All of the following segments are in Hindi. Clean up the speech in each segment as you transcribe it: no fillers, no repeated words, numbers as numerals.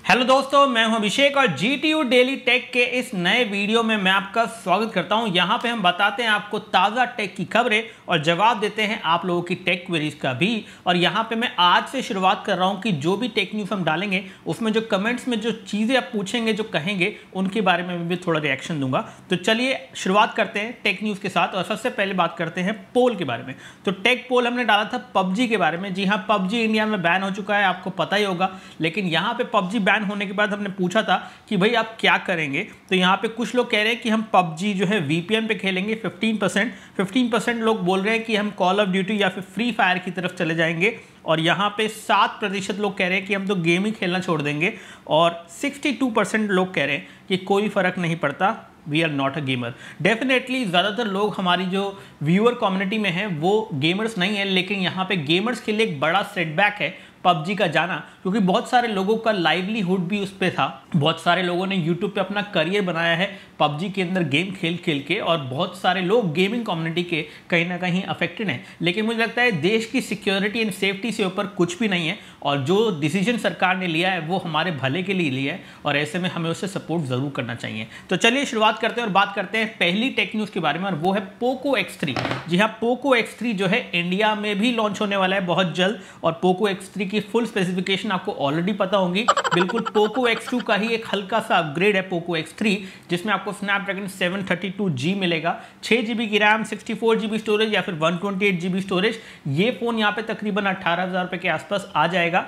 हेलो दोस्तों, मैं हूं अभिषेक और GTU डेली टेक के इस नए वीडियो में मैं आपका स्वागत करता हूं। यहां पे हम बताते हैं आपको ताज़ा टेक की खबरें और जवाब देते हैं आप लोगों की टेक क्वेरीज का भी। और यहां पे मैं आज से शुरुआत कर रहा हूं कि जो भी टेक न्यूज़ हम डालेंगे उसमें जो कमेंट्स में जो चीज़ें आप पूछेंगे, जो कहेंगे, उनके बारे में भी थोड़ा रिएक्शन दूंगा। तो चलिए शुरुआत करते हैं टेक न्यूज़ के साथ और सबसे पहले बात करते हैं पोल के बारे में। तो टेक पोल हमने डाला था पबजी के बारे में। जी हाँ, पबजी इंडिया में बैन हो चुका है, आपको पता ही होगा। लेकिन यहाँ पे पबजी बैन होने के बाद हमने पूछा था कि भाई आप क्या करेंगे। तो यहाँ पे कुछ लोग कह रहे हैं कि हम पबजी जो है VPN पे खेलेंगे। 15% लोग बोल रहे हैं कि हम कॉल ऑफ ड्यूटी या फिर फ्री फायर की तरफ चले जाएंगे। और यहाँ पे 7% लोग कह रहे हैं कि हम तो गेम ही खेलना छोड़ देंगे। और 62% लोग कह रहे हैं कि कोई फर्क नहीं पड़ता, we are not a gamer. Definitely ज़्यादातर लोग हमारी जो व्यूअर कम्युनिटी में हैं वो गेमर्स नहीं है, लेकिन यहाँ पे गेमर्स के लिए एक बड़ा सेटबैक है पबजी का जाना, क्योंकि बहुत सारे लोगों का लाइवलीहुड भी उस पर था। बहुत सारे लोगों ने यूट्यूब पे अपना करियर बनाया है पबजी के अंदर गेम खेल खेल के, और बहुत सारे लोग गेमिंग कम्युनिटी के कहीं ना कहीं अफेक्टेड हैं। लेकिन मुझे लगता है देश की सिक्योरिटी एंड सेफ्टी से ऊपर कुछ भी नहीं है, और जो डिसीजन सरकार ने लिया है वो हमारे भले के लिए लिया है, और ऐसे में हमें उससे सपोर्ट ज़रूर करना चाहिए। तो चलिए शुरुआत करते हैं और बात करते हैं पहली टेक न्यूज़ के बारे में, और वो है पोको X3। जी हाँ, पोको X3 जो है इंडिया में भी लॉन्च होने वाला है बहुत जल्द, और पोको X3 की फुल स्पेसिफिकेशन आपको ऑलरेडी पता होंगी। बिल्कुल पोको X2 का ही एक हल्का सा अपग्रेड है पोको X3, जिसमें आपको स्नैपड्रैगन 732G मिलेगा, 6GB की रैम, 64GB स्टोरेज या फिर 128GB स्टोरेज। ये फोन यहाँ पे तकरीबन 18,000 रुपये के आसपास आ जाएगा।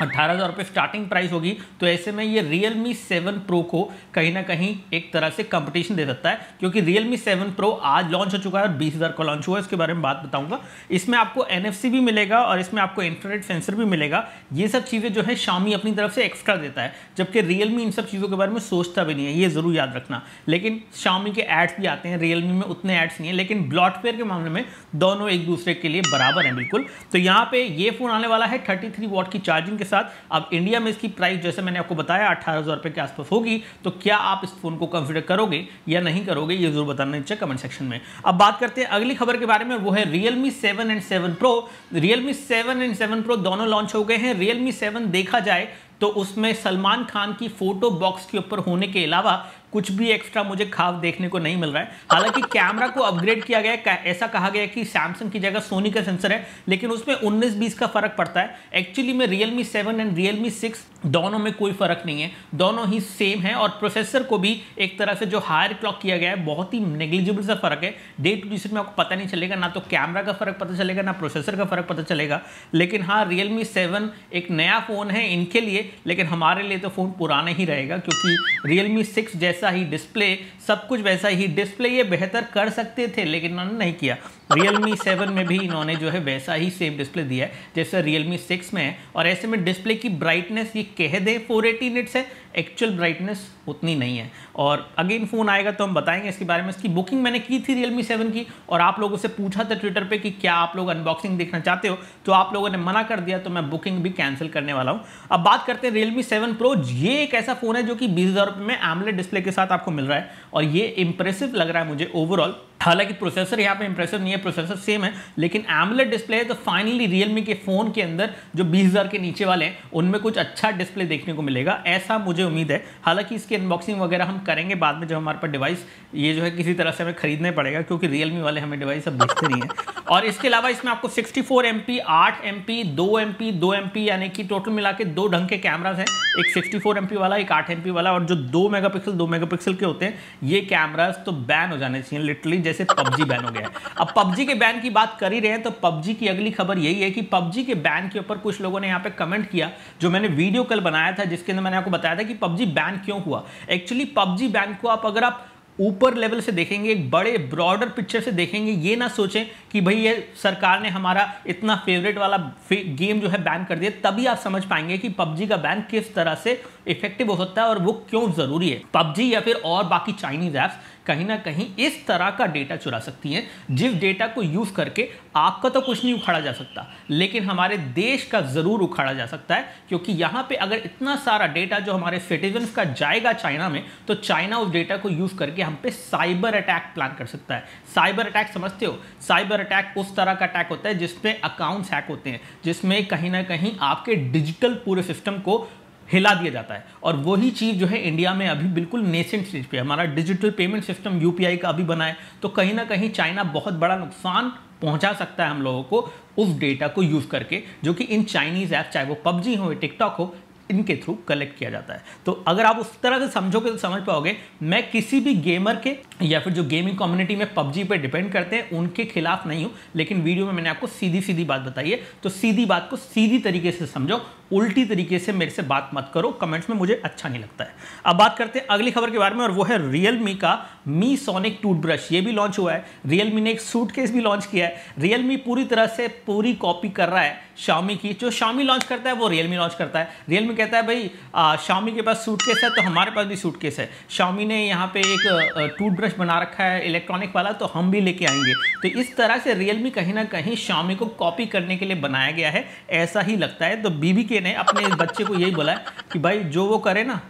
18,000 रुपये स्टार्टिंग प्राइस होगी। तो ऐसे में ये Realme 7 Pro को कहीं ना कहीं एक तरह से कंपटीशन दे सकता है, क्योंकि Realme 7 Pro आज लॉन्च हो चुका है और 20,000 का लॉन्च हुआ है। इसके बारे में बात बताऊंगा। इसमें आपको NFC भी मिलेगा और इसमें आपको इंफ्रारेड सेंसर भी मिलेगा। ये सब चीज़ें जो है Xiaomi अपनी तरफ से एक्स्ट्रा देता है, जबकि Realme इन सब चीज़ों के बारे में सोचता भी नहीं है, ये ज़रूर याद रखना। लेकिन Xiaomi के एड्स भी आते हैं, Realme में उतने एड्स नहीं है, लेकिन ब्लॉटवेयर के मामले में दोनों एक दूसरे के लिए बराबर हैं बिल्कुल। तो यहाँ पे ये फोन आने वाला है 33 वॉट की चार्जिंग के साथ। अब इंडिया में इसकी प्राइस जैसे मैंने आपको बताया 18,000 रुपये के आसपास होगी। तो क्या आप इस फोन को कंसीडर करोगे या नहीं करोगे, ये जरूर बताना नीचे कमेंट सेक्शन में। अब बात करते हैं अगली खबर के बारे में, वो है Realme 7 and 7 Pro। Realme 7 and 7 Pro दोनों लॉन्च हो गए हैं। Realme 7 देखा जाए तो उसमें सलमान खान की फोटो बॉक्स के ऊपर होने के अलावा कुछ भी एक्स्ट्रा मुझे खास देखने को नहीं मिल रहा है। हालांकि कैमरा को अपग्रेड किया गया है, ऐसा कहा गया है कि सैमसंग की जगह सोनी का सेंसर है, लेकिन उसमें 19-20 का फर्क पड़ता है। एक्चुअली में Realme 7 एंड Realme 6 दोनों में कोई फर्क नहीं है, दोनों ही सेम है। और प्रोसेसर को भी एक तरह से जो हायर क्लॉक किया गया है, बहुत ही नेग्लिजिबल सा फर्क है। डे टू डे में आपको पता नहीं चलेगा, ना तो कैमरा का फर्क पता चलेगा, ना प्रोसेसर का फर्क पता चलेगा। लेकिन हाँ, Realme 7 एक नया फोन है इनके लिए, लेकिन हमारे लिए तो फोन पुराना ही रहेगा, क्योंकि Realme 6 जैसा ही डिस्प्ले, सब कुछ वैसा ही डिस्प्ले, ये बेहतर कर सकते थे लेकिन उन्होंने नहीं किया। Realme 7 में भी इन्होंने जो है वैसा ही सेम डिस्प्ले दिया है जैसे Realme 6 में है। और ऐसे में डिस्प्ले की ब्राइटनेस ये कह दे 480 निट्स है, एक्चुअल ब्राइटनेस उतनी नहीं है। और अगेन फोन आएगा तो हम बताएंगे इसके बारे में। इसकी बुकिंग मैंने की थी Realme 7 की, और आप लोगों से पूछा था ट्विटर पे कि क्या आप लोग अनबॉक्सिंग देखना चाहते हो, तो आप लोगों ने मना कर दिया, तो मैं बुकिंग भी कैंसिल करने वाला हूं। अब बात करते हैं Realme 7 Pro। ये एक ऐसा फोन है जो कि 20,000 रुपये में AMOLED डिस्प्ले के साथ आपको मिल रहा है, और ये इंप्रेसिव लग रहा है मुझे ओवरऑल। हालांकि प्रोसेसर यहाँ पे इंप्रेसिव नहीं है, प्रोसेसर सेम है, लेकिन AMOLED डिस्प्ले है। तो फाइनली Realme के फोन के अंदर जो 20,000 के नीचे वाले हैं उनमें कुछ अच्छा डिस्प्ले देखने को मिलेगा, ऐसा मुझे उम्मीद है। हालांकि इसकी अनबॉक्सिंग वगैरह हम करेंगे बाद में, जब हमारे पास डिवाइस ये जो है किसी तरह से हमें खरीदना पड़ेगा, क्योंकि Realme वाले हमें डिवाइस अब बेचते नहीं है। और इसके अलावा इसमें आपको 64 MP, 8 MP, 2 MP, 2 MP, यानी कि टोटल मिला के 2 ढंग के कैमरास हैं, एक 64 MP वाला, एक 8 MP वाला। और जो 2 मेगापिक्सल के होते हैं, ये कैमरास तो बैन हो जाने चाहिए लिटरली, जैसे PUBG बैन हो गया है। अब PUBG के बैन की बात कर ही रहे हैं, तो PUBG की अगली खबर यही है कि PUBG के बैन के ऊपर कुछ लोगों ने यहाँ पे कमेंट किया, जो मैंने वीडियो कल बनाया था जिसके अंदर मैंने आपको बताया था कि PUBG बैन क्यों हुआ। एक्चुअली PUBG बैन को अगर आप ऊपर लेवल से देखेंगे, एक बड़े ब्रॉडर पिक्चर से देखेंगे, ये ना सोचें कि भाई ये सरकार ने हमारा इतना फेवरेट वाला गेम जो है बैन कर दिया, तभी आप समझ पाएंगे कि PUBG का बैन किस तरह से इफेक्टिव हो सकता है और वो क्यों जरूरी है। PUBG या फिर और बाकी चाइनीज ऐप्स कहीं ना कहीं इस तरह का डेटा चुरा सकती हैं, जिस डेटा को यूज करके आपका तो कुछ नहीं उखाड़ा जा सकता, लेकिन हमारे देश का जरूर उखाड़ा जा सकता है। क्योंकि यहां पे अगर इतना सारा डेटा जो हमारे सिटीजन्स का जाएगा चाइना में, तो चाइना उस डेटा को यूज करके हम पे साइबर अटैक प्लान कर सकता है। साइबर अटैक समझते हो? साइबर अटैक उस तरह का अटैक होता है जिसमें अकाउंट्स हैक होते हैं, जिसमें कहीं ना कहीं आपके डिजिटल पूरे सिस्टम को हिला दिया जाता है। और वही चीज़ जो है इंडिया में अभी बिल्कुल नेसेंट स्टेज पे, हमारा डिजिटल पेमेंट सिस्टम यूपीआई का अभी बना है, तो कहीं ना कहीं चाइना बहुत बड़ा नुकसान पहुंचा सकता है हम लोगों को उस डेटा को यूज़ करके, जो कि इन चाइनीज़ ऐप, चाहे वो पबजी हो, टिकटॉक हो, इनके थ्रू कलेक्ट किया जाता है। तो अगर आप उस तरह से समझोगे तो समझ पाओगे, मैं किसी भी गेमर के या फिर जो गेमिंग कम्युनिटी में पबजी पे डिपेंड करते हैं उनके खिलाफ नहीं हूं, लेकिन वीडियो में मैंने आपको सीधी सीधी बात बताई है, तो सीधी बात को सीधी तरीके से समझो, उल्टी तरीके से मेरे से बात मत करो कमेंट्स में, मुझे अच्छा नहीं लगता है। अब बात करते हैं अगली खबर के बारे में, और वो है रियलमी का मी सोनिक टूथब्रश। ये भी लॉन्च हुआ है। रियलमी ने एक सूटकेस भी लॉन्च किया है। रियलमी पूरी तरह से पूरी कॉपी कर रहा है शाओमी की। जो शाओमी लॉन्च करता है वो रियलमी लॉन्च करता है। रियलमी कहता है भाई शाओमी के पास सूटकेस है तो हमारे पास भी सूटकेस है। शाओमी ने यहाँ पे एक टूथब्रश बना रखा है इलेक्ट्रॉनिक वाला, तो हम भी लेके आएंगे। तो इस तरह से रियलमी कहीं ना कहीं शाओमी को कॉपी करने के लिए बनाया गया है, ऐसा ही लगता है। तो बीबीके ने अपने बच्चे को यही बोला है कि भाई जो वो करे ना,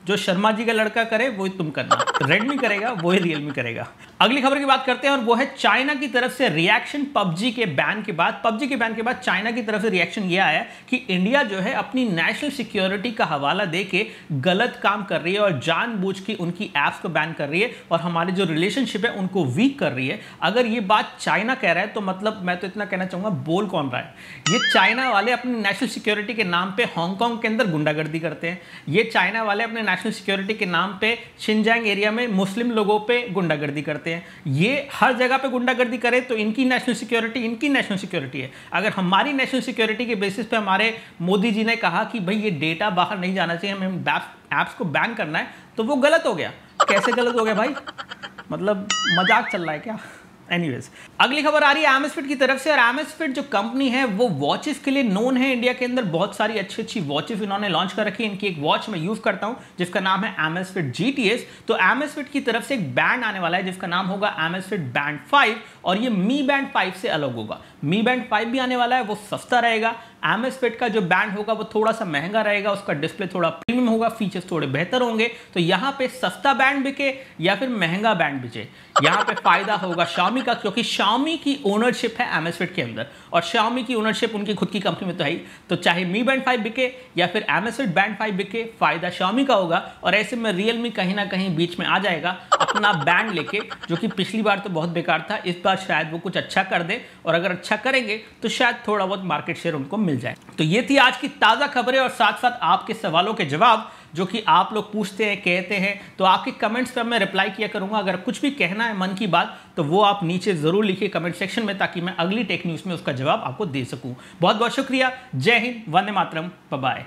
जो शर्मा जी का लड़का करे वही तुम करना। रेडमी करेगा वही रियलमी करेगा। अगली खबर की बात करते हैं, और वो है चाइना की तरफ से रिएक्शन पबजी के बैन के बाद। पबजी के बैन के बाद चाइना की तरफ से रिएक्शन ये आया कि इंडिया जो है अपनी नेशनल सिक्योरिटी का हवाला देके गलत काम कर रही है और जानबूझ के उनकी ऐप्स को बैन कर रही है और हमारे जो रिलेशनशिप है उनको वीक कर रही है। अगर ये बात चाइना कह रहा है तो मतलब मैं तो इतना कहना चाहूंगा, बोल कौन रहा है? ये चाइना वाले अपनी नेशनल सिक्योरिटी के नाम पे हांगकांग के अंदर गुंडागर्दी करते हैं। ये चाइना वाले अपने नेशनल सिक्योरिटी के नाम पे शिनजांग एरिया में मुस्लिम लोगों पे गुंडागर्दी करते हैं। ये हर जगह पे गुंडागर्दी करे तो इनकी नेशनल सिक्योरिटी इनकी नेशनल सिक्योरिटी है। अगर हमारी नेशनल सिक्योरिटी के बेसिस पे हमारे मोदी जी ने कहा कि भाई ये डेटा बाहर नहीं जाना चाहिए, हमें ऐप्स को बैन करना है, तो वो गलत हो गया। कैसे गलत हो गया भाई? मतलब मजाक चल रहा है क्या? एनीवेज, अगली खबर आ रही है एमएसफिट की तरफ से। और एमएसफिट जो कंपनी है वो वॉचेस के लिए नोन है। इंडिया के अंदर बहुत सारी अच्छी अच्छी वॉचेस इन्होंने लॉन्च कर रखी है। इनकी एक वॉच मैं यूज करता हूं जिसका नाम है एमएसफिट GTS। तो एमएसफिट की तरफ से एक बैंड आने वाला है जिसका नाम होगा एमएसफिट बैंड 5, और ये मी बैंड 5 से अलग होगा। मी बैंड 5 भी आने वाला है, वो सस्ता रहेगा। एमएसफिट का जो बैंड होगा वो थोड़ा सा महंगा रहेगा, उसका डिस्प्ले थोड़ा प्रीमियम होगा, फीचर्स थोड़े बेहतर होंगे। तो यहाँ पे सस्ता बैंड बिके या फिर महंगा बैंड बिके, यहाँ पे फायदा होगा Xiaomi का, क्योंकि Xiaomi की ओनरशिप है एमएसफिट के अंदर, और Xiaomi की ओनरशिप उनकी खुद की कंपनी में तो है ही। तो चाहे मी बैंड 5 बिके या फिर एमएसफिट बैंड 5 बिके, फायदा Xiaomi का होगा। और ऐसे में रियलमी कहीं ना कहीं बीच में आ जाएगा अपना बैंड लेके, जो कि पिछली बार तो बहुत बेकार था, इस बार शायद वो कुछ अच्छा कर दे, और अगर अच्छा करेंगे तो शायद थोड़ा बहुत मार्केट शेयर उनको मिल जाए। तो ये थी आज की ताज़ा खबरें, और साथ साथ आपके सवालों के जवाब जो कि आप लोग पूछते हैं, कहते हैं। तो आपके कमेंट्स पर मैं रिप्लाई किया करूंगा। अगर कुछ भी कहना है मन की बात तो वो आप नीचे ज़रूर लिखिए कमेंट सेक्शन में, ताकि मैं अगली टेक न्यूज़ में उसका जवाब आपको दे सकूं। बहुत बहुत शुक्रिया। जय हिंद, वंदे मातरम, बाय बाय।